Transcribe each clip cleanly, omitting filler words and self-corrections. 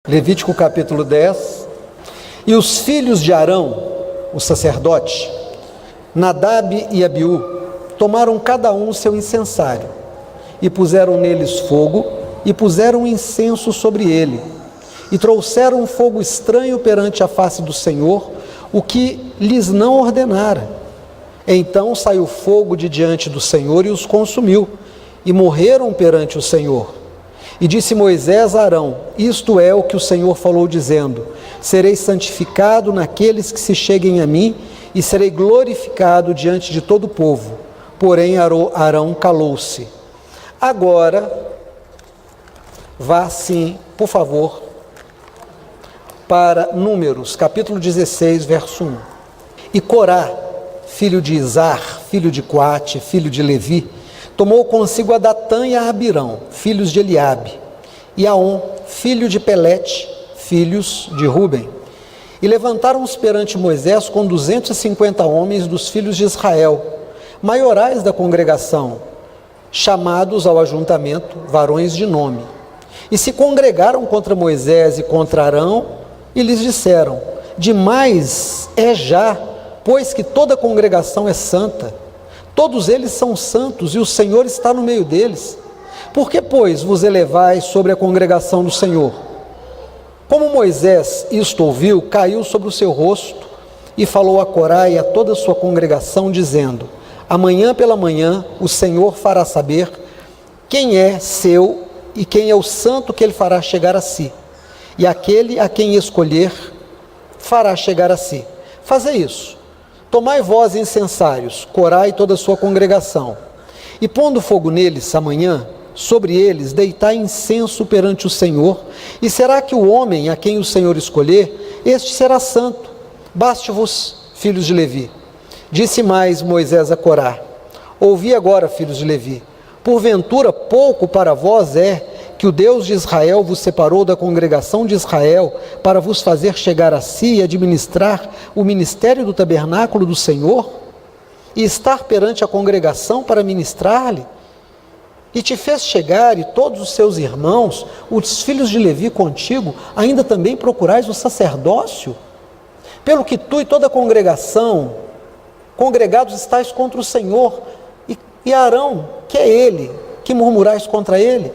Levítico capítulo 10. E os filhos de Arão, o sacerdote, Nadab e Abiú, tomaram cada um o seu incensário, e puseram neles fogo, e puseram incenso sobre ele, e trouxeram um fogo estranho perante a face do Senhor, o que lhes não ordenara. Então saiu fogo de diante do Senhor e os consumiu, e morreram perante o Senhor. E disse Moisés a Arão: isto é o que o Senhor falou, dizendo: serei santificado naqueles que se cheguem a mim, e serei glorificado diante de todo o povo. Porém Arão calou-se. Agora, vá sim, por favor, para Números, capítulo 16, verso 1. E Corá, filho de Izar, filho de Coate, filho de Levi, tomou consigo a Datã e a Abirão, filhos de Eliabe, e a On, filho de Pelete, filhos de Ruben. E levantaram-se perante Moisés com 250 homens dos filhos de Israel, maiorais da congregação, chamados ao ajuntamento, varões de nome. E se congregaram contra Moisés e contra Arão, e lhes disseram: demais é já, pois que toda a congregação é santa. Todos eles são santos, e o Senhor está no meio deles. Por que, pois, vos elevais sobre a congregação do Senhor? Como Moisés isto ouviu, caiu sobre o seu rosto, e falou a Corá e a toda a sua congregação, dizendo: amanhã pela manhã o Senhor fará saber quem é seu e quem é o santo que ele fará chegar a si, e aquele a quem escolher fará chegar a si. Fazei isso. Tomai vós incensários, Corá e toda a sua congregação, e pondo fogo neles amanhã, sobre eles deitai incenso perante o Senhor, e será que o homem a quem o Senhor escolher, este será santo. Baste-vos, filhos de Levi. Disse mais Moisés a Corá: ouvi agora, filhos de Levi, porventura pouco para vós é que o Deus de Israel vos separou da congregação de Israel para vos fazer chegar a si e administrar o ministério do tabernáculo do Senhor, e estar perante a congregação para ministrar-lhe? E te fez chegar, e todos os seus irmãos, os filhos de Levi contigo, ainda também procurais o sacerdócio? Pelo que tu e toda a congregação, congregados estáis contra o Senhor, e Arão, que é ele, que murmurais contra ele?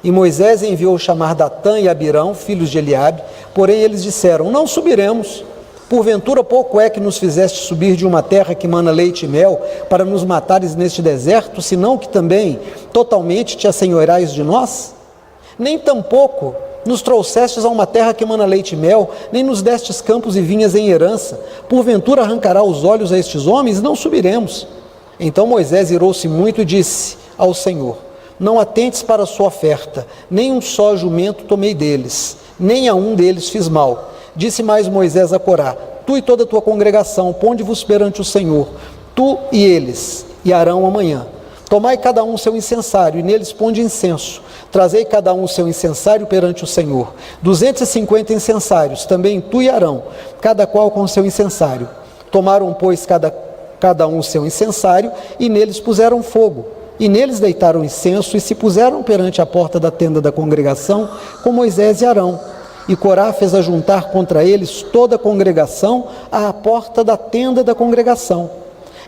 E Moisés enviou chamar Datã e Abirão, filhos de Eliabe, porém eles disseram: não subiremos. Porventura pouco é que nos fizeste subir de uma terra que mana leite e mel, para nos matares neste deserto, senão que também totalmente te assenhorais de nós? Nem tampouco nos trouxestes a uma terra que mana leite e mel, nem nos destes campos e vinhas em herança. Porventura arrancará os olhos a estes homens? Não subiremos. Então Moisés irou-se muito e disse ao Senhor: não atentes para a sua oferta, nem um só jumento tomei deles, nem a um deles fiz mal. Disse mais Moisés a Corá: tu e toda a tua congregação, ponde-vos perante o Senhor, tu e eles, e Arão amanhã. Tomai cada um seu incensário, e neles ponde incenso. Trazei cada um o seu incensário perante o Senhor. 250 incensários, também tu e Arão, cada qual com o seu incensário. Tomaram, pois, cada um o seu incensário, e neles puseram fogo. E neles deitaram incenso, e se puseram perante a porta da tenda da congregação, com Moisés e Arão. E Corá fez ajuntar contra eles toda a congregação à porta da tenda da congregação.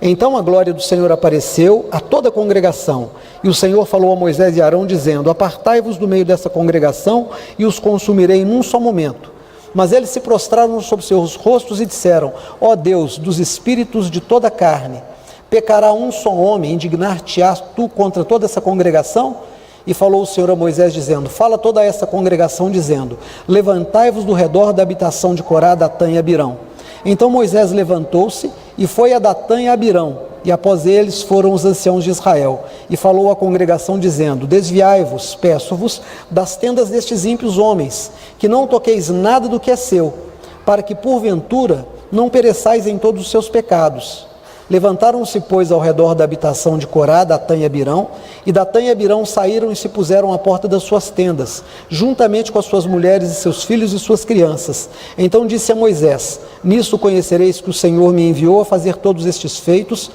Então a glória do Senhor apareceu a toda a congregação, e o Senhor falou a Moisés e Arão, dizendo: apartai-vos do meio dessa congregação, e os consumirei num só momento. Mas eles se prostraram sobre seus rostos e disseram: ó Deus dos espíritos de toda a carne, pecará um só homem, indignar-te-ás tu contra toda essa congregação? E falou o Senhor a Moisés, dizendo: fala toda essa congregação, dizendo: levantai-vos do redor da habitação de Corá, Datã e Abirão. Então Moisés levantou-se e foi a Datã e a Abirão, e após eles foram os anciãos de Israel, e falou à congregação, dizendo: desviai-vos, peço-vos, das tendas destes ímpios homens, que não toqueis nada do que é seu, para que porventura não pereçais em todos os seus pecados. Levantaram-se, pois, ao redor da habitação de Corá, Datã e Abirão, e Datã e Abirão saíram e se puseram à porta das suas tendas, juntamente com as suas mulheres e seus filhos e suas crianças. Então disse a Moisés: nisso conhecereis que o Senhor me enviou a fazer todos estes feitos,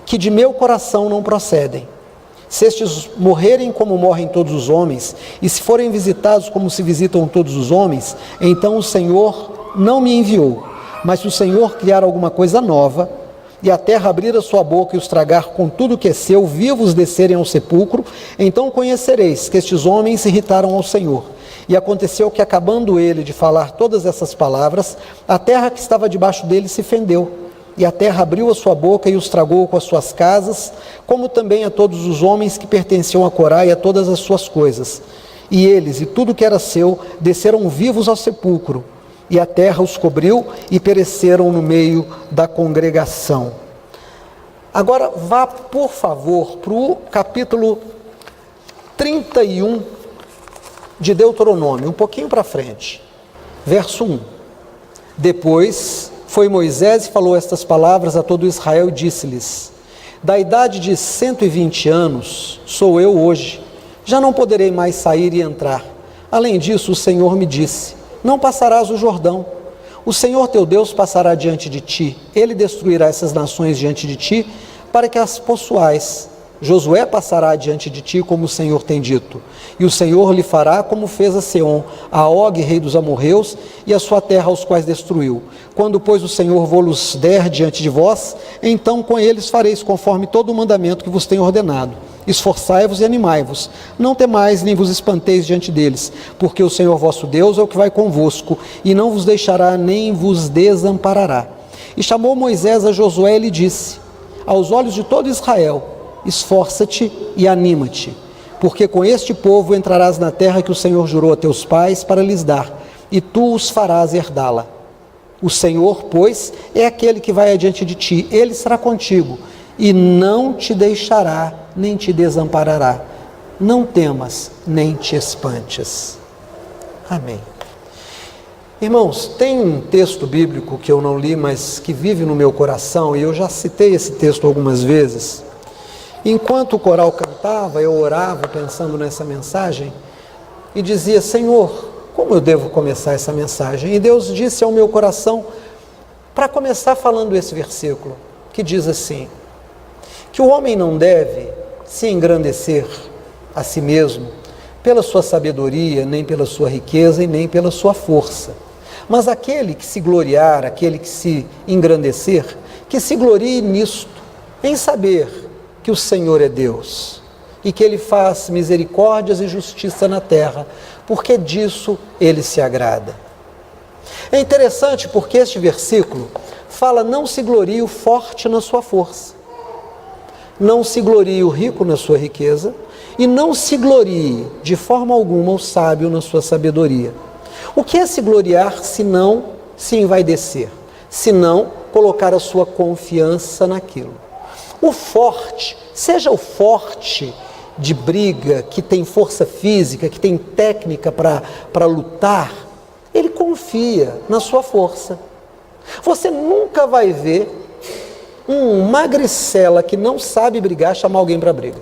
que de meu coração não procedem. Se estes morrerem como morrem todos os homens, e se forem visitados como se visitam todos os homens, então o Senhor não me enviou. Mas se o Senhor criar alguma coisa nova, e a terra abrir a sua boca e os tragar com tudo que é seu, vivos descerem ao sepulcro, então conhecereis que estes homens se irritaram ao Senhor. E aconteceu que, acabando ele de falar todas essas palavras, a terra que estava debaixo dele se fendeu, e a terra abriu a sua boca e os tragou com as suas casas, como também a todos os homens que pertenciam a Corá e a todas as suas coisas. E eles e tudo que era seu desceram vivos ao sepulcro, e a terra os cobriu e pereceram no meio da congregação. Agora vá, por favor, para o capítulo 31 de Deuteronômio, um pouquinho para frente, verso 1. Depois foi Moisés e falou estas palavras a todo Israel e disse-lhes: da idade de 120 anos sou eu hoje, já não poderei mais sair e entrar. Além disso, o Senhor me disse: não passarás o Jordão. O Senhor teu Deus passará diante de ti. Ele destruirá essas nações diante de ti, para que as possuais. Josué passará diante de ti, como o Senhor tem dito. E o Senhor lhe fará como fez a Seom, a Og, rei dos amorreus, e a sua terra, aos quais destruiu. Quando, pois, o Senhor vos der diante de vós, então com eles fareis conforme todo o mandamento que vos tenho ordenado. Esforçai-vos e animai-vos, não temais nem vos espanteis diante deles, porque o Senhor vosso Deus é o que vai convosco, e não vos deixará nem vos desamparará. E chamou Moisés a Josué e lhe disse, aos olhos de todo Israel: esforça-te e anima-te, porque com este povo entrarás na terra que o Senhor jurou a teus pais para lhes dar, e tu os farás herdá-la. O Senhor, pois, é aquele que vai adiante de ti, ele será contigo, e não te deixará, nem te desamparará. Não temas, nem te espantes. Amém. Irmãos, tem um texto bíblico que eu não li, mas que vive no meu coração, e eu já citei esse texto algumas vezes. Enquanto o coral cantava, eu orava pensando nessa mensagem, e dizia: Senhor, como eu devo começar essa mensagem? E Deus disse ao meu coração, para começar falando esse versículo, que diz assim: que o homem não deve se engrandecer a si mesmo pela sua sabedoria, nem pela sua riqueza e nem pela sua força. Mas aquele que se gloriar, aquele que se engrandecer, que se glorie nisto, em saber que o Senhor é Deus e que Ele faz misericórdias e justiça na terra, porque disso Ele se agrada. É interessante porque este versículo fala: não se glorie o forte na sua força, não se glorie o rico na sua riqueza, e não se glorie de forma alguma o sábio na sua sabedoria. O que é se gloriar se não se envaidecer, se não colocar a sua confiança naquilo? O forte, seja o forte de briga, que tem força física, que tem técnica para lutar, ele confia na sua força. Você nunca vai ver um magricela que não sabe brigar chamar alguém para briga.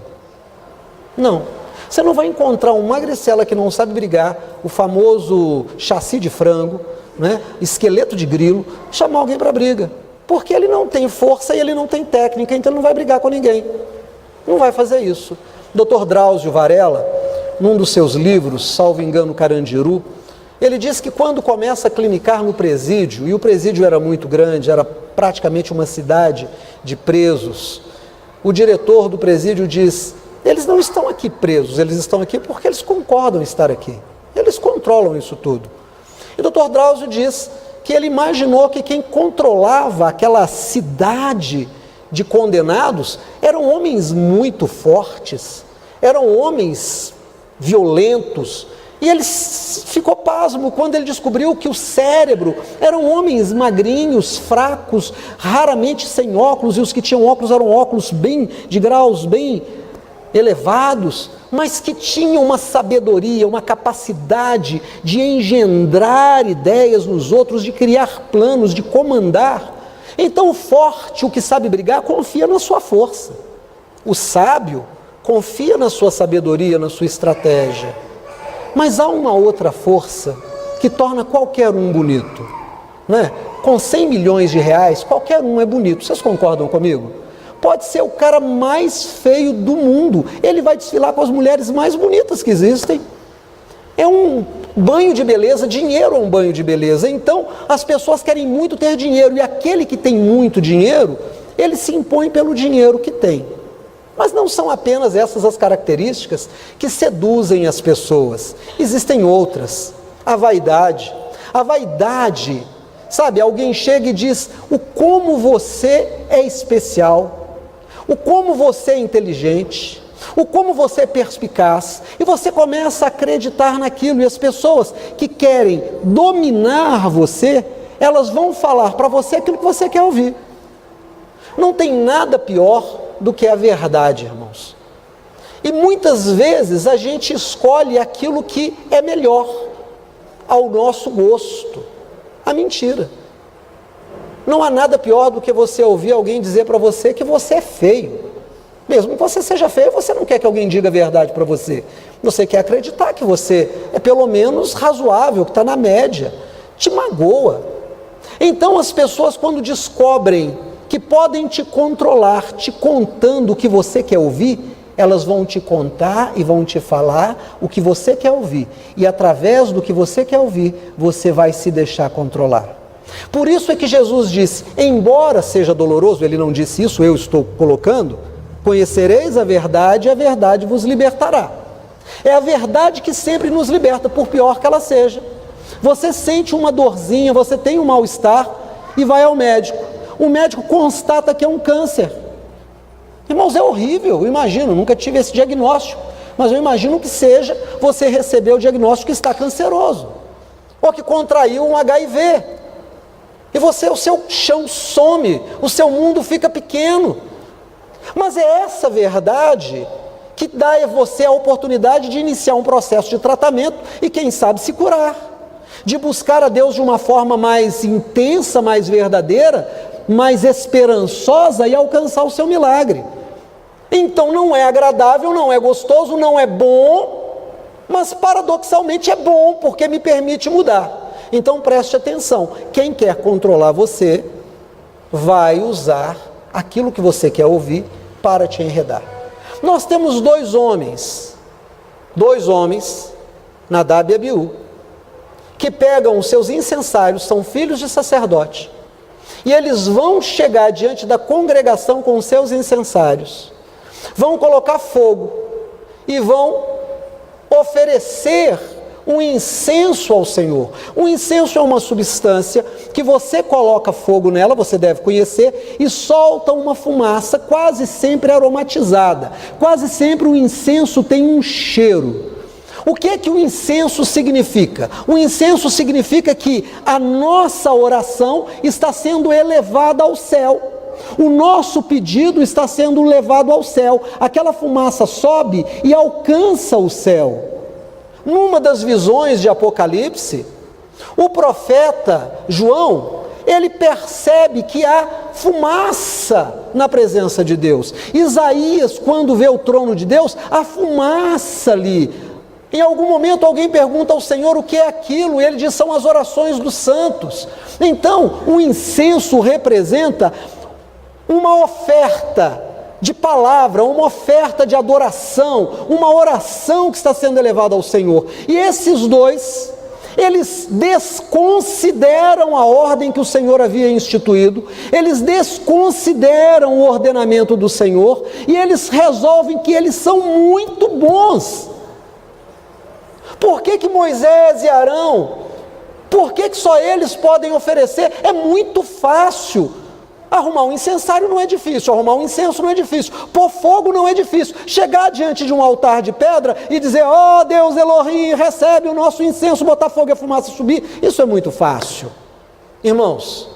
Não. Você não vai encontrar um magricela que não sabe brigar, o famoso chassi de frango, né, esqueleto de grilo, chamar alguém para briga. Porque ele não tem força e ele não tem técnica, então ele não vai brigar com ninguém. Não vai fazer isso. Dr. Drauzio Varela, num dos seus livros, salvo engano, Carandiru, ele diz que quando começa a clinicar no presídio, e o presídio era muito grande, era praticamente uma cidade de presos, o diretor do presídio diz: eles não estão aqui presos, eles estão aqui porque eles concordam em estar aqui. Eles controlam isso tudo. E o Dr. Drauzio diz que ele imaginou que quem controlava aquela cidade de condenados eram homens muito fortes, eram homens violentos, e ele ficou pasmo quando ele descobriu que o cérebro eram homens magrinhos, fracos, raramente sem óculos, e os que tinham óculos eram óculos bem de graus bem elevados, mas que tinham uma sabedoria, uma capacidade de engendrar ideias nos outros, de criar planos, de comandar. Então o forte, o que sabe brigar, confia na sua força. O sábio confia na sua sabedoria, na sua estratégia. Mas há uma outra força que torna qualquer um bonito, né? Com 100 milhões de reais, qualquer um é bonito. Vocês concordam comigo? pode ser o cara mais feio do mundo, ele vai desfilar com as mulheres mais bonitas que existem. É um banho de beleza, dinheiro é um banho de beleza. Então, as pessoas querem muito ter dinheiro, e aquele que tem muito dinheiro, ele se impõe pelo dinheiro que tem. Mas não são apenas essas as características que seduzem as pessoas. Existem outras. A vaidade. A vaidade, sabe, alguém chega e diz o como você é especial, o como você é inteligente, o como você é perspicaz, e você começa a acreditar naquilo, e as pessoas que querem dominar você, elas vão falar para você aquilo que você quer ouvir. Não tem nada pior do que a verdade, irmãos. E muitas vezes a gente escolhe aquilo que é melhor ao nosso gosto, a mentira. Não há nada pior do que você ouvir alguém dizer para você que você é feio. Mesmo que você seja feio, você não quer que alguém diga a verdade para você. Você quer acreditar que você é pelo menos razoável, que está na média. Te magoa. Então as pessoas, quando descobrem que podem te controlar, te contando o que você quer ouvir, elas vão te contar e vão te falar o que você quer ouvir. E através do que você quer ouvir, você vai se deixar controlar. Por isso é que Jesus disse, embora seja doloroso, ele não disse isso, eu estou colocando, conhecereis a verdade e a verdade vos libertará. É a verdade que sempre nos liberta, por pior que ela seja. Você sente uma dorzinha, você tem um mal-estar e vai ao médico. O médico constata que é um câncer. Irmãos, é horrível, eu imagino, nunca tive esse diagnóstico, mas eu imagino que seja você receber o diagnóstico que está canceroso, ou que contraiu um HIV, e o seu chão some, o seu mundo fica pequeno. Mas é essa verdade que dá a você a oportunidade de iniciar um processo de tratamento e quem sabe se curar, de buscar a Deus de uma forma mais intensa, mais verdadeira, mais esperançosa e alcançar o seu milagre. Então não é agradável, não é gostoso, não é bom, mas paradoxalmente é bom, porque me permite mudar. Então preste atenção, quem quer controlar você, vai usar aquilo que você quer ouvir para te enredar. Nós temos dois homens, Nadab e Abiú, que pegam os seus incensários, são filhos de sacerdote, e eles vão chegar diante da congregação com os seus incensários, vão colocar fogo e vão oferecer um incenso ao Senhor. Um incenso é uma substância que você coloca fogo nela, você deve conhecer, e solta uma fumaça quase sempre aromatizada. Quase sempre o incenso tem um cheiro. O que é que o incenso significa? O incenso significa que a nossa oração está sendo elevada ao céu. O nosso pedido está sendo levado ao céu. Aquela fumaça sobe e alcança o céu. Numa das visões de Apocalipse, o profeta João, ele percebe que há fumaça na presença de Deus. Isaías, quando vê o trono de Deus, há fumaça ali. Em algum momento alguém pergunta ao Senhor o que é aquilo, e ele diz, são as orações dos santos. Então, o incenso representa uma oferta de palavra, uma oferta de adoração, uma oração que está sendo elevada ao Senhor. E esses dois, eles desconsideram a ordem que o Senhor havia instituído, eles desconsideram o ordenamento do Senhor, e eles resolvem que eles são muito bons. Por que que Moisés e Arão, por que que só eles podem oferecer? É muito fácil. Arrumar um incensário não é difícil, arrumar um incenso não é difícil, pôr fogo não é difícil, chegar diante de um altar de pedra e dizer, ó Deus Elohim, recebe o nosso incenso, botar fogo e a fumaça subir, isso é muito fácil. Irmãos,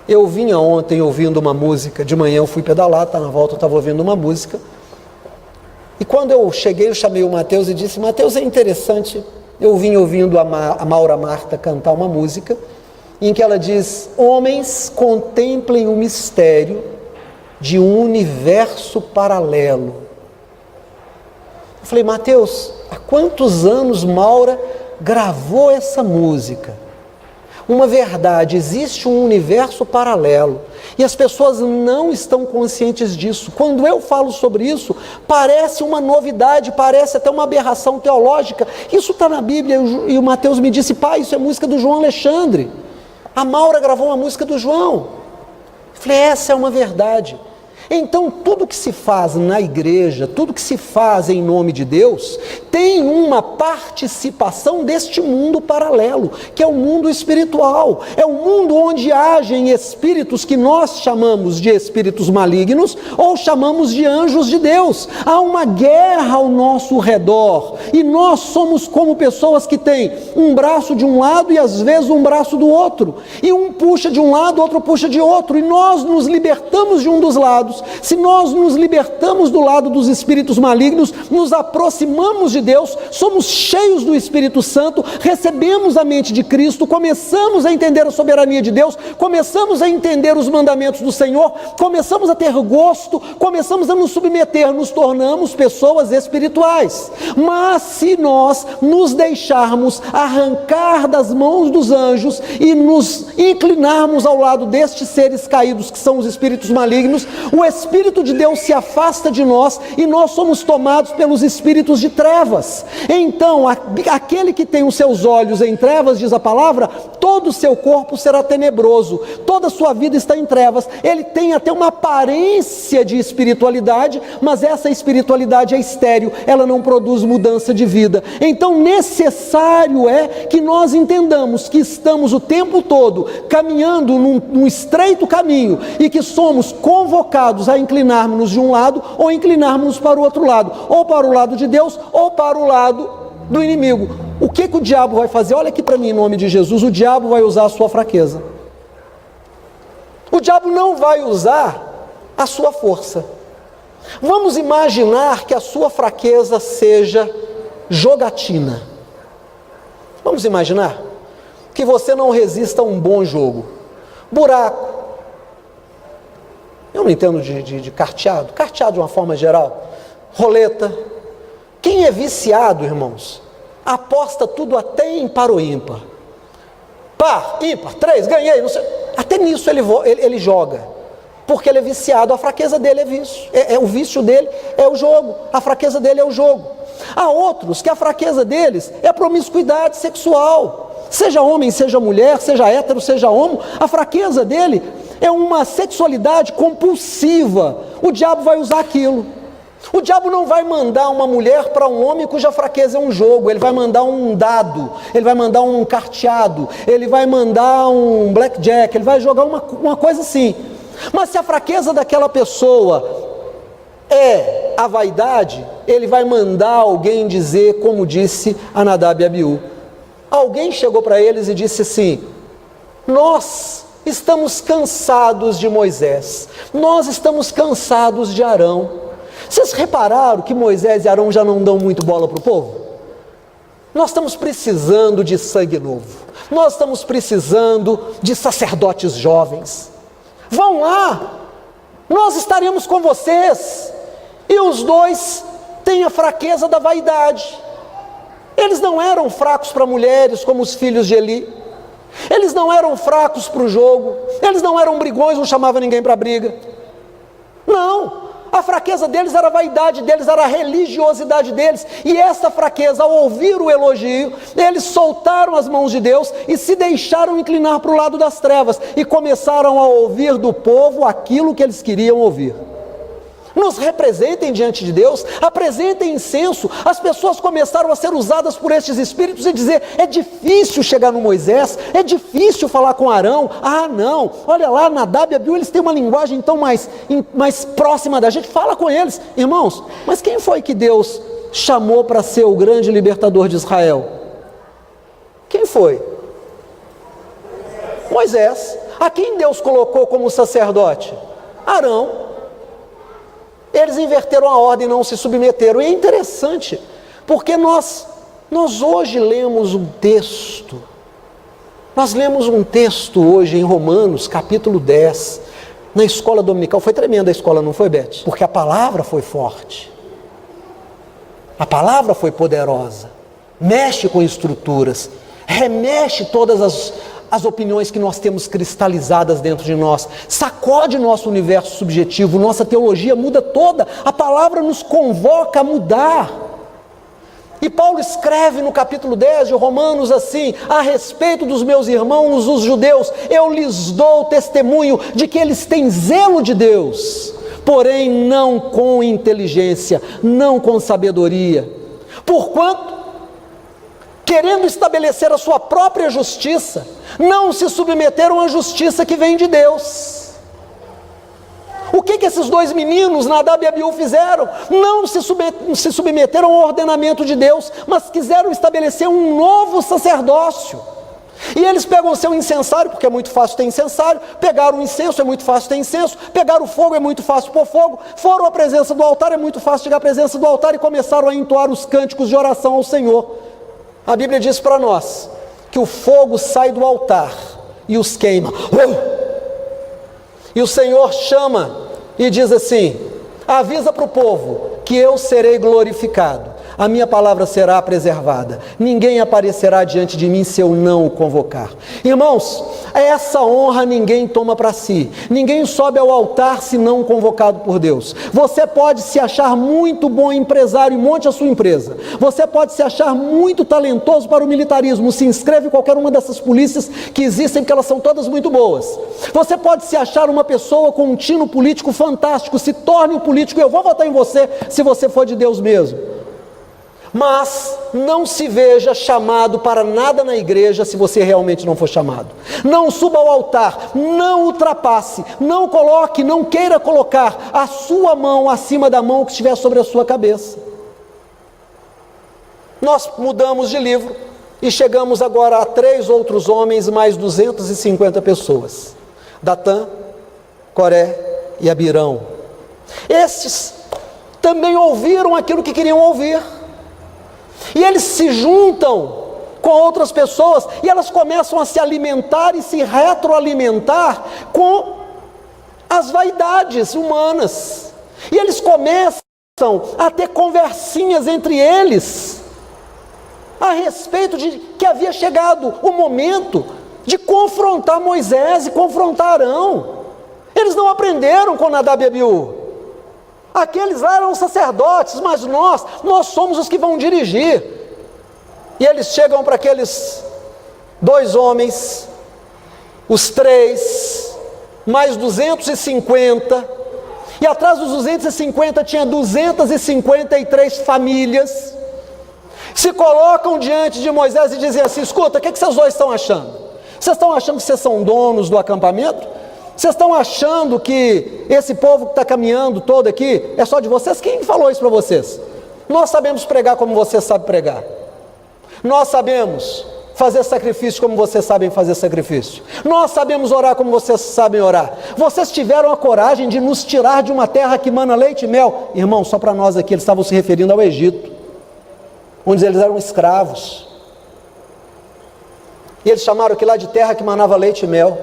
eu vinha ontem ouvindo uma música, de manhã eu fui pedalar, na volta eu estava ouvindo uma música, e quando eu cheguei eu chamei o Mateus e disse, Mateus, é interessante, eu vim ouvindo a Maura Marta cantar uma música, em que ela diz, homens contemplem o mistério de um universo paralelo. Eu falei, Mateus, há quantos anos Maura gravou essa música? uma verdade, existe um universo paralelo e as pessoas não estão conscientes disso. Quando eu falo sobre isso, parece uma novidade, parece até uma aberração teológica. Isso está na Bíblia e o Mateus me disse: pai, isso é música do João Alexandre. A Maura gravou uma música do João. Eu falei: essa é uma verdade. Então, tudo que se faz na igreja, tudo que se faz em nome de Deus, tem uma participação deste mundo paralelo, que é o mundo espiritual. É o mundo onde agem espíritos que nós chamamos de espíritos malignos ou chamamos de anjos de Deus. Há uma guerra ao nosso redor e nós somos como pessoas que têm um braço de um lado e às vezes um braço do outro. E um puxa de um lado, outro puxa de outro. E nós nos libertamos de um dos lados. Se nós nos libertamos do lado dos espíritos malignos, nos aproximamos de Deus, somos cheios do Espírito Santo, recebemos a mente de Cristo, começamos a entender a soberania de Deus, começamos a entender os mandamentos do Senhor, começamos a ter gosto, começamos a nos submeter, nos tornamos pessoas espirituais. Mas se nós nos deixarmos arrancar das mãos dos anjos e nos inclinarmos ao lado destes seres caídos que são os espíritos malignos, o Espírito de Deus se afasta de nós e nós somos tomados pelos espíritos de trevas. Então, aquele que tem os seus olhos em trevas, diz a palavra, todo o seu corpo será tenebroso, toda a sua vida está em trevas. Ele tem até uma aparência de espiritualidade, mas essa espiritualidade é estéril, ela não produz mudança de vida. Então, necessário é que nós entendamos que estamos o tempo todo caminhando num estreito caminho e que somos convocados a inclinarmos-nos de um lado ou inclinarmos-nos para o outro lado, ou para o lado de Deus ou para o lado do inimigo. O que o diabo vai fazer? Olha aqui para mim, em nome de Jesus. O diabo vai usar a sua fraqueza. O diabo não vai usar a sua força. Vamos imaginar que a sua fraqueza seja jogatina. Vamos imaginar que você não resista a um bom jogo. Buraco. Eu não entendo de carteado. Carteado de uma forma geral. Roleta. Quem é viciado, irmãos, aposta tudo até em par ou ímpar. Par, ímpar, 3, ganhei, não sei. Até nisso ele joga. Porque ele é viciado, a fraqueza dele é vício. O vício dele é o jogo. A fraqueza dele é o jogo. Há outros que a fraqueza deles é a promiscuidade sexual. Seja homem, seja mulher, seja hétero, seja homo, a fraqueza dele é uma sexualidade compulsiva. O diabo vai usar aquilo. O diabo não vai mandar uma mulher para um homem cuja fraqueza é um jogo. Ele vai mandar um dado, ele vai mandar um carteado, ele vai mandar um blackjack, ele vai jogar uma coisa assim. Mas se a fraqueza daquela pessoa é a vaidade, ele vai mandar alguém dizer, como disse a Nadab e Abiú. Alguém chegou para eles e disse assim: nós estamos cansados de Moisés, nós estamos cansados de Arão. Vocês repararam que Moisés e Arão já não dão muito bola para o povo? Nós estamos precisando de sangue novo, nós estamos precisando de sacerdotes jovens. Vão lá, nós estaremos com vocês. E os dois têm a fraqueza da vaidade. Eles não eram fracos para mulheres como os filhos de Eli. Eles não eram fracos para o jogo. Eles não eram brigões, não chamavam ninguém para briga. Não, a fraqueza deles era a vaidade deles, era a religiosidade deles. E essa fraqueza, ao ouvir o elogio, eles soltaram as mãos de Deus e se deixaram inclinar para o lado das trevas. E começaram a ouvir do povo aquilo que eles queriam ouvir. Nos representem diante de Deus, apresentem incenso. As pessoas começaram a ser usadas por estes espíritos e dizer: é difícil chegar no Moisés, é difícil falar com Arão. Ah não, olha lá, Nadab e Abiú, eles têm uma linguagem então mais próxima da gente, fala com eles. Irmãos, mas quem foi que Deus chamou para ser o grande libertador de Israel? Quem foi? Moisés. A quem Deus colocou como sacerdote? Arão. Eles inverteram a ordem, não se submeteram. E é interessante, porque nós hoje lemos um texto. Nós lemos um texto hoje em Romanos, capítulo 10, na escola dominical. Foi tremenda a escola, não foi, Beth? Porque a palavra foi forte. A palavra foi poderosa. Mexe com estruturas. Remexe todas as opiniões que nós temos cristalizadas dentro de nós, sacode nosso universo subjetivo, nossa teologia muda toda, a palavra nos convoca a mudar. E Paulo escreve no capítulo 10 de Romanos assim: a respeito dos meus irmãos, os judeus, eu lhes dou testemunho de que eles têm zelo de Deus, porém não com inteligência, não com sabedoria, porquanto, querendo estabelecer a sua própria justiça, não se submeteram à justiça que vem de Deus. O que esses dois meninos, Nadab e Abiú, fizeram? Não se submeteram ao ordenamento de Deus, mas quiseram estabelecer um novo sacerdócio. E eles pegam o seu incensário, porque é muito fácil ter incensário, pegaram o incenso, é muito fácil ter incenso, pegaram o fogo, é muito fácil pôr fogo, foram à presença do altar, é muito fácil chegar à presença do altar, e começaram a entoar os cânticos de oração ao Senhor. A Bíblia diz para nós que o fogo sai do altar e os queima. E o Senhor chama e diz assim: avisa para o povo que eu serei glorificado, a minha palavra será preservada, ninguém aparecerá diante de mim se eu não o convocar. Irmãos, essa honra ninguém toma para si, ninguém sobe ao altar se não convocado por Deus. Você pode se achar muito bom empresário e monte a sua empresa, você pode se achar muito talentoso para o militarismo, se inscreve em qualquer uma dessas polícias que existem, porque elas são todas muito boas. Você pode se achar uma pessoa com um tino político fantástico, se torne um político, eu vou votar em você se você for de Deus mesmo. Mas não se veja chamado para nada na igreja se você realmente não for chamado. Não suba ao altar, não ultrapasse, não coloque, não queira colocar a sua mão acima da mão que estiver sobre a sua cabeça. Nós mudamos de livro e chegamos agora a 3 outros homens, mais 250 pessoas: Datã, Coré e Abirão. Estes também ouviram aquilo que queriam ouvir. E eles se juntam com outras pessoas e elas começam a se alimentar e se retroalimentar com as vaidades humanas. E eles começam a ter conversinhas entre eles a respeito de que havia chegado o momento de confrontar Moisés e confrontar Arão. Eles não aprenderam com Nadab e Abiú. Aqueles lá eram sacerdotes, mas nós somos os que vão dirigir. E eles chegam para aqueles 2 homens, os 3, mais 250, e atrás dos 250 tinha 253 famílias, se colocam diante de Moisés e dizem assim: escuta, o que vocês dois estão achando? Vocês estão achando que vocês são donos do acampamento? Vocês estão achando que esse povo que está caminhando todo aqui é só de vocês? Quem falou isso para vocês? Nós sabemos pregar como vocês sabem pregar. Nós sabemos fazer sacrifício como vocês sabem fazer sacrifício. Nós sabemos orar como vocês sabem orar. Vocês tiveram a coragem de nos tirar de uma terra que mana leite e mel. Irmão, só para nós aqui, eles estavam se referindo ao Egito, onde eles eram escravos. E eles chamaram aquilo lá de terra que manava leite e mel.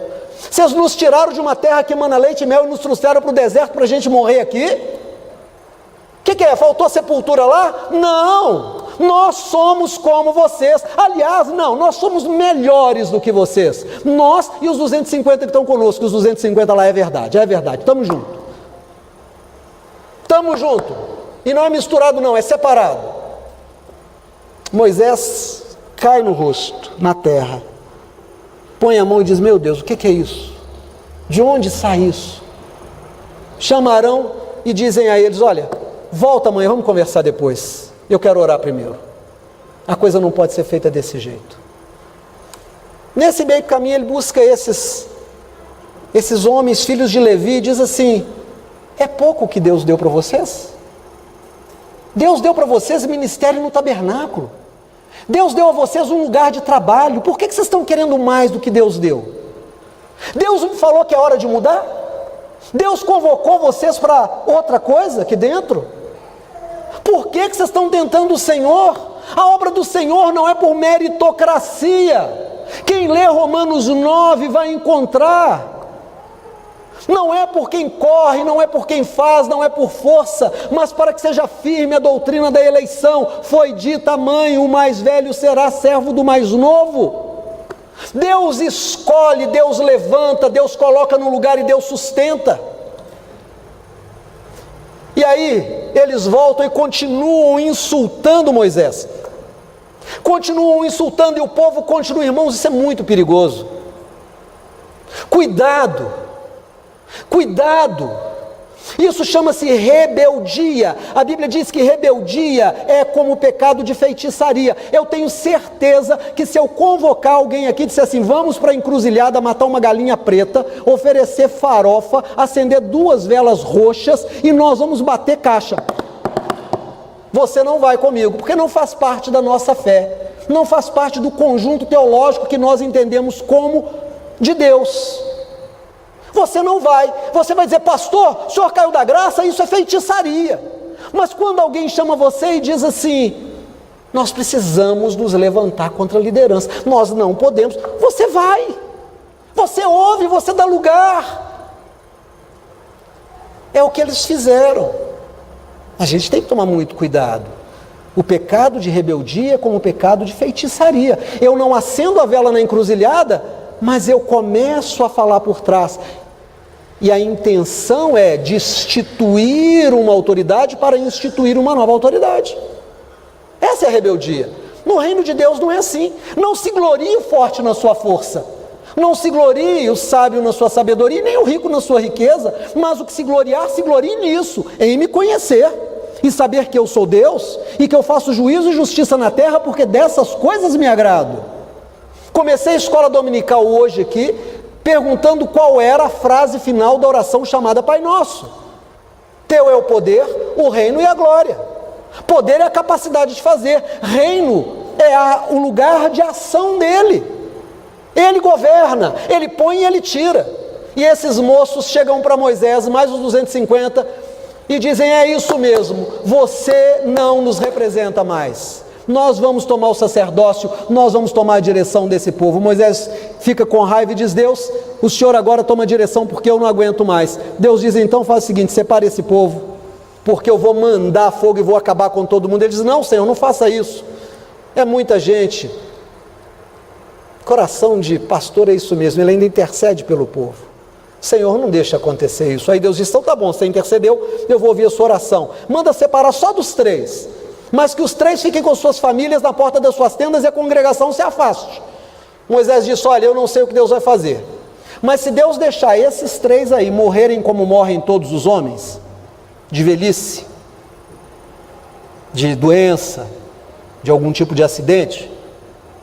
Vocês nos tiraram de uma terra que mana leite e mel e nos trouxeram para o deserto para a gente morrer aqui? O que é? Faltou sepultura lá? Não! Nós somos como vocês. Aliás, não, nós somos melhores do que vocês. Nós e os 250 que estão conosco. Os 250 lá é verdade, estamos juntos. Estamos juntos. E não é misturado não, é separado. Moisés cai no rosto, na terra, põe a mão e diz: meu Deus, o que é isso? De onde sai isso? Chamarão e dizem a eles: olha, volta amanhã, vamos conversar depois, eu quero orar primeiro. A coisa não pode ser feita desse jeito. Nesse meio caminho ele busca esses homens, filhos de Levi, e diz assim: é pouco o que Deus deu para vocês? Deus deu para vocês ministério no tabernáculo. Deus deu a vocês um lugar de trabalho. Por que vocês estão querendo mais do que Deus deu? Deus não falou que é hora de mudar? Deus convocou vocês para outra coisa aqui dentro? Por que vocês estão tentando o Senhor? A obra do Senhor não é por meritocracia. Quem lê Romanos 9 vai encontrar. Não é por quem corre, não é por quem faz, não é por força, mas para que seja firme a doutrina da eleição. Foi dita a mãe: o mais velho será servo do mais novo. Deus escolhe, Deus levanta, Deus coloca no lugar e Deus sustenta. E aí, eles voltam e continuam insultando Moisés. Continuam insultando e o povo continua, irmãos, isso é muito perigoso. Cuidado, cuidado. Isso chama-se rebeldia. A Bíblia diz que rebeldia é como o pecado de feitiçaria. Eu tenho certeza que se eu convocar alguém aqui e disser assim, vamos para a encruzilhada matar uma galinha preta, oferecer farofa, acender 2 velas roxas e nós vamos bater caixa, você não vai comigo, porque não faz parte da nossa fé, não faz parte do conjunto teológico que nós entendemos como de Deus. Você não vai, você vai dizer, pastor, o senhor caiu da graça, isso é feitiçaria. Mas quando alguém chama você e diz assim, nós precisamos nos levantar contra a liderança, nós não podemos, você vai, você ouve, você dá lugar. É o que eles fizeram. A gente tem que tomar muito cuidado. O pecado de rebeldia é como o pecado de feitiçaria. Eu não acendo a vela na encruzilhada, mas eu começo a falar por trás. E a intenção é destituir uma autoridade para instituir uma nova autoridade. Essa é a rebeldia. No reino de Deus não é assim. Não se glorie o forte na sua força. Não se glorie o sábio na sua sabedoria, nem o rico na sua riqueza. Mas o que se gloriar, se glorie nisso, em me conhecer. E saber que eu sou Deus e que eu faço juízo e justiça na terra, porque dessas coisas me agrado. Comecei a escola dominical hoje aqui, perguntando qual era a frase final da oração chamada Pai Nosso. Teu é o poder, o reino e a glória. Poder é a capacidade de fazer, reino é o lugar de ação dele. Ele governa, ele põe e ele tira. E esses moços chegam para Moisés, mais os 250, e dizem, é isso mesmo, você não nos representa mais. Nós vamos tomar o sacerdócio, nós vamos tomar a direção desse povo. Moisés fica com raiva e diz, Deus, o Senhor agora toma a direção porque eu não aguento mais. Deus diz, então faz o seguinte, separe esse povo, porque eu vou mandar fogo e vou acabar com todo mundo. Ele diz, não Senhor, não faça isso, é muita gente. Coração de pastor é isso mesmo, ele ainda intercede pelo povo. Senhor, não deixa acontecer isso. Aí Deus diz, então tá bom, você intercedeu, eu vou ouvir a sua oração. Manda separar só dos 3. Mas que os 3 fiquem com suas famílias na porta das suas tendas e a congregação se afaste. Moisés disse, olha, eu não sei o que Deus vai fazer, mas se Deus deixar esses 3 aí morrerem como morrem todos os homens, de velhice, de doença, de algum tipo de acidente,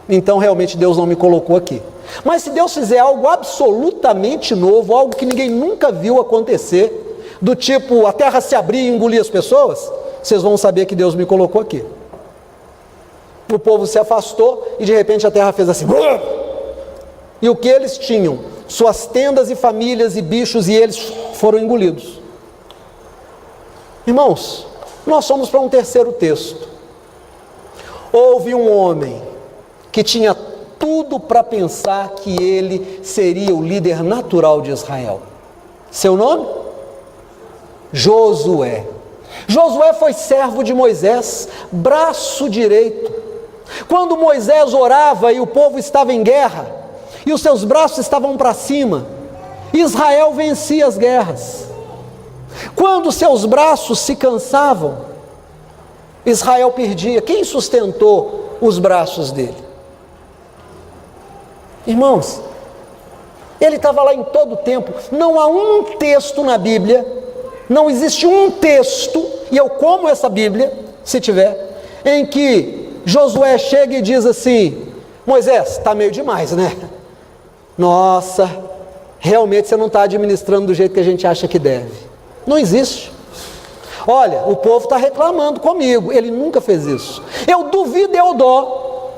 então realmente Deus não me colocou aqui. Mas se Deus fizer algo absolutamente novo, algo que ninguém nunca viu acontecer, do tipo a terra se abrir e engolir as pessoas, vocês vão saber que Deus me colocou aqui. O povo se afastou e de repente a terra fez assim. E o que eles tinham? Suas tendas e famílias e bichos, e eles foram engolidos. Irmãos, nós somos para um terceiro texto. Houve um homem que tinha tudo para pensar que ele seria o líder natural de Israel. Seu nome? Josué. Josué foi servo de Moisés, braço direito. Quando Moisés orava e o povo estava em guerra, e os seus braços estavam para cima, Israel vencia as guerras. Quando seus braços se cansavam, Israel perdia. Quem sustentou os braços dele? Irmãos, ele estava lá em todo o tempo. Não há um texto na Bíblia, não existe um texto, e eu como essa Bíblia, se tiver, em que Josué chega e diz assim, Moisés, está meio demais, né? Nossa, realmente você não está administrando do jeito que a gente acha que deve. Não existe. Olha, o povo está reclamando comigo, ele nunca fez isso. Eu duvido,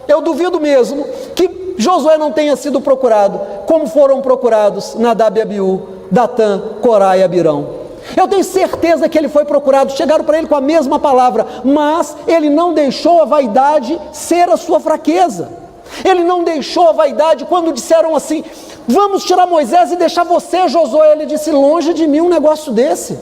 eu duvido mesmo que Josué não tenha sido procurado, como foram procurados Nadab e Abiú, Datã, Corá e Abirão. Eu tenho certeza que ele foi procurado, chegaram para ele com a mesma palavra, mas ele não deixou a vaidade ser a sua fraqueza. Ele não deixou a vaidade quando disseram assim, vamos tirar Moisés e deixar você, Josué. Ele disse, longe de mim um negócio desse.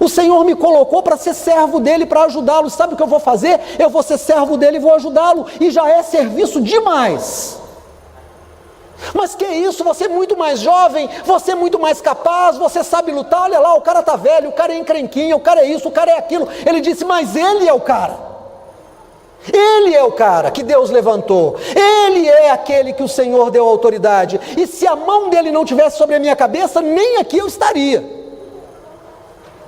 O Senhor me colocou para ser servo dele, para ajudá-lo. Sabe o que eu vou fazer? Eu vou ser servo dele e vou ajudá-lo. E já é serviço demais. Mas que isso, você é muito mais jovem, você é muito mais capaz, você sabe lutar, olha lá, o cara está velho, o cara é encrenquinha, o cara é isso, o cara é aquilo. Ele disse, mas ele é o cara. Ele é o cara que Deus levantou, ele é aquele que o Senhor deu autoridade, e se a mão dele não tivesse sobre a minha cabeça, nem aqui eu estaria.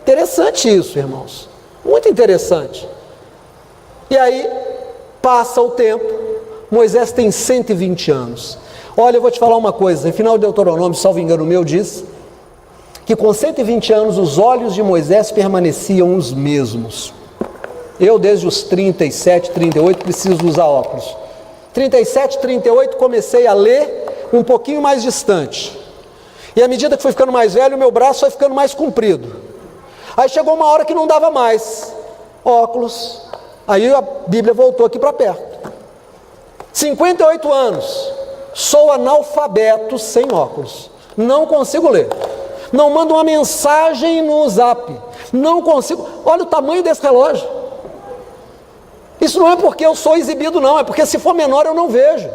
Interessante isso, irmãos, muito interessante. E aí, passa o tempo, Moisés tem 120 anos, olha, eu vou te falar uma coisa, no final de Deuteronômio, salvo engano meu, diz, que com 120 anos os olhos de Moisés permaneciam os mesmos. Eu, desde os 37, 38, preciso usar óculos. 37, 38, comecei a ler um pouquinho mais distante. E à medida que fui ficando mais velho, o meu braço foi ficando mais comprido. Aí chegou uma hora que não dava mais. Óculos. Aí a Bíblia voltou aqui para perto. 58 anos. Sou analfabeto sem óculos. Não consigo ler. Não mando uma mensagem no Zap. Não consigo. Olha o tamanho desse relógio. Isso não é porque eu sou exibido, não, é porque se for menor eu não vejo.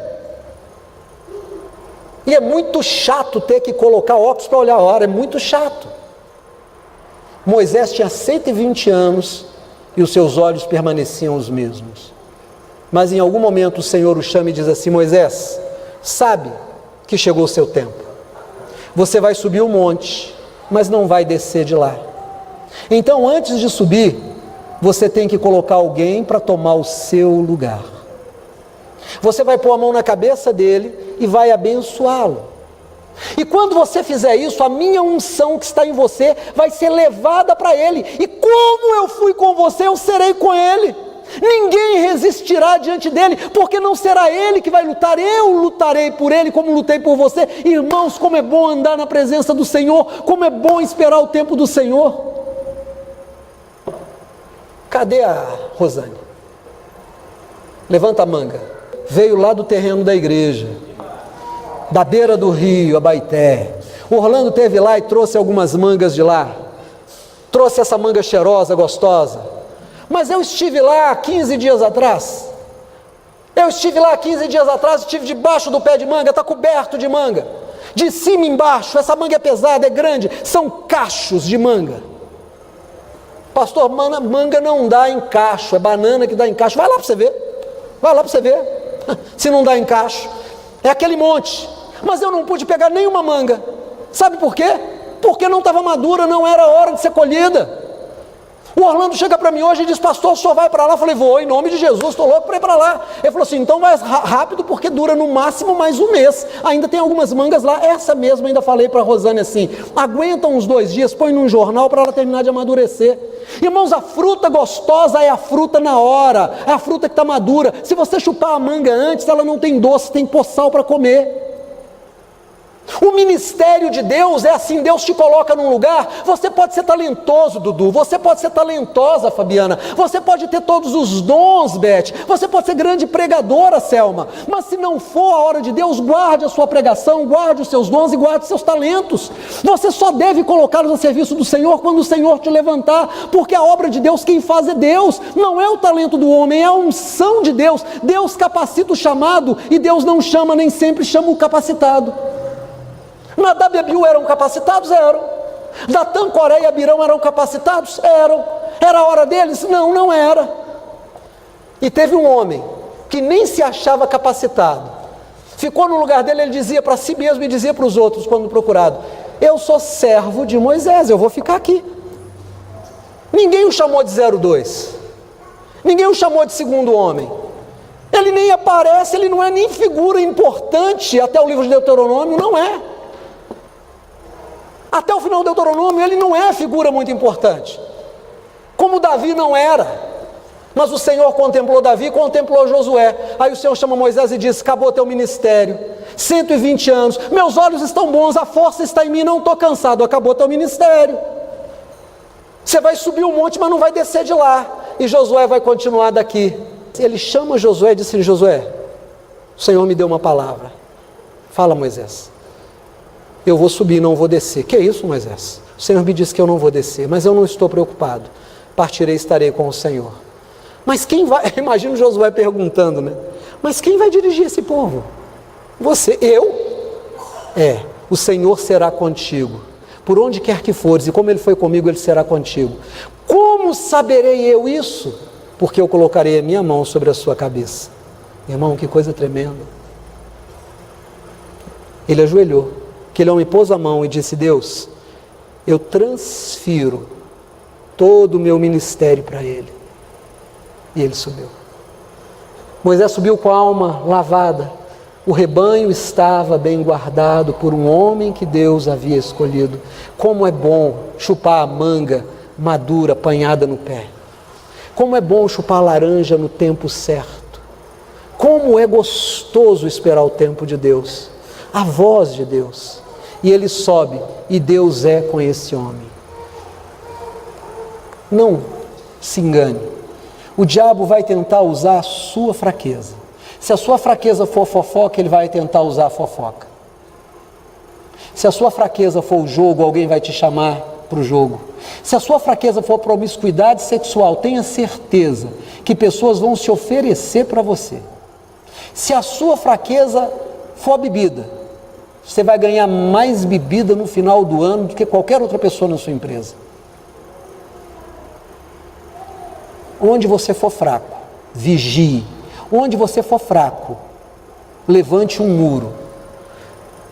E é muito chato ter que colocar óculos para olhar a hora, é muito chato. Moisés tinha 120 anos e os seus olhos permaneciam os mesmos. Mas em algum momento o Senhor o chama e diz assim, Moisés, sabe que chegou o seu tempo. Você vai subir o monte, mas não vai descer de lá. Então antes de subir, você tem que colocar alguém para tomar o seu lugar. Você vai pôr a mão na cabeça dele e vai abençoá-lo. E quando você fizer isso, a minha unção que está em você vai ser levada para ele. E como eu fui com você, eu serei com ele. Ninguém resistirá diante dele, porque não será ele que vai lutar, eu lutarei por ele como lutei por você. Irmãos, como é bom andar na presença do Senhor, como é bom esperar o tempo do Senhor. Cadê a Rosane? Levanta a manga. Veio lá do terreno da igreja, da beira do rio, Abaeté. O Orlando esteve lá e trouxe algumas mangas de lá. Trouxe essa manga cheirosa, gostosa. Mas eu estive lá 15 dias atrás. Eu estive lá 15 dias atrás, estive debaixo do pé de manga, está coberto de manga. De cima embaixo, essa manga é pesada, é grande, são cachos de manga. Pastor, manga não dá em cacho, é banana que dá em cacho. Vai lá para você ver, vai lá para você ver, se não dá em cacho. É aquele monte, mas eu não pude pegar nenhuma manga. Sabe por quê? Porque não estava madura, não era hora de ser colhida. O Orlando chega para mim hoje e diz, pastor, o senhor vai para lá? Eu falei, vou, em nome de Jesus, estou louco para ir para lá. Ele falou assim, então vai rápido, porque dura no máximo mais um mês, ainda tem algumas mangas lá, essa mesma ainda falei para a Rosane assim, aguenta uns 2 dias, põe num jornal para ela terminar de amadurecer. Irmãos, a fruta gostosa é a fruta na hora, é a fruta que está madura. Se você chupar a manga antes, ela não tem doce, tem que pôr sal para comer. O ministério de Deus é assim, Deus te coloca num lugar, você pode ser talentoso, Dudu, você pode ser talentosa, Fabiana, você pode ter todos os dons, Beth, você pode ser grande pregadora, Selma, mas se não for a hora de Deus, guarde a sua pregação, guarde os seus dons e guarde os seus talentos. Você só deve colocá-los a serviço do Senhor quando o Senhor te levantar, porque a obra de Deus quem faz é Deus, não é o talento do homem, é a unção de Deus. Deus capacita o chamado e Deus não chama, nem sempre chama o capacitado. Nadab e Abiú eram capacitados? Eram. Datã, Coré e Abirão eram capacitados? Eram. Era a hora deles? Não, não era. E teve um homem que nem se achava capacitado. Ficou no lugar dele, ele dizia para si mesmo e dizia para os outros quando procurado, eu sou servo de Moisés, eu vou ficar aqui. Ninguém o chamou de 02. Ninguém o chamou de segundo homem. Ele nem aparece, ele não é nem figura importante até o livro de Deuteronômio, não é. Até o final do Deuteronômio ele não é figura muito importante, como Davi não era, mas o Senhor contemplou Davi, contemplou Josué, aí o Senhor chama Moisés e diz, acabou teu ministério, 120 anos, meus olhos estão bons, a força está em mim, não estou cansado, acabou teu ministério, você vai subir o monte, mas não vai descer de lá, e Josué vai continuar daqui. Ele chama Josué e diz assim, Josué, o Senhor me deu uma palavra, fala Moisés, eu vou subir, não vou descer. Que é isso, Moisés? O Senhor me disse que eu não vou descer, mas eu não estou preocupado. Partirei e estarei com o Senhor. Mas quem vai? Imagina o Josué perguntando, né? Mas quem vai dirigir esse povo? Você? Eu? o Senhor será contigo. Por onde quer que fores, e como Ele foi comigo, Ele será contigo. Como saberei eu isso? Porque eu colocarei a minha mão sobre a sua cabeça. Irmão, que coisa tremenda. Ele ajoelhou. Aquele homem pôs a mão e disse: Deus, eu transfiro todo o meu ministério para ele. E ele subiu. Moisés subiu com a alma lavada. O rebanho estava bem guardado por um homem que Deus havia escolhido. Como é bom chupar a manga madura apanhada no pé. Como é bom chupar a laranja no tempo certo. Como é gostoso esperar o tempo de Deus, a voz de Deus. E ele sobe, e Deus é com esse homem. Não se engane. O diabo vai tentar usar a sua fraqueza. Se a sua fraqueza for fofoca, ele vai tentar usar a fofoca. Se a sua fraqueza for o jogo, alguém vai te chamar para o jogo. Se a sua fraqueza for promiscuidade sexual, tenha certeza que pessoas vão se oferecer para você. Se a sua fraqueza for a bebida, você vai ganhar mais bebida no final do ano do que qualquer outra pessoa na sua empresa. Onde você for fraco, vigie. Onde você for fraco, levante um muro.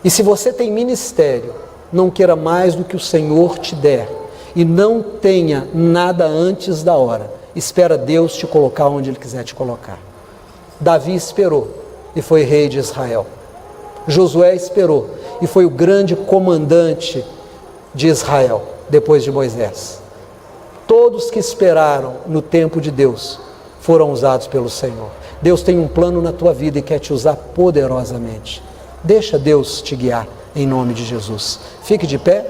E se você tem ministério, não queira mais do que o Senhor te der. E não tenha nada antes da hora. Espera Deus te colocar onde Ele quiser te colocar. Davi esperou e foi rei de Israel. Josué esperou e foi o grande comandante de Israel, depois de Moisés. Todos que esperaram no tempo de Deus foram usados pelo Senhor. Deus tem um plano na tua vida e quer te usar poderosamente. Deixa Deus te guiar em nome de Jesus. Fique de pé.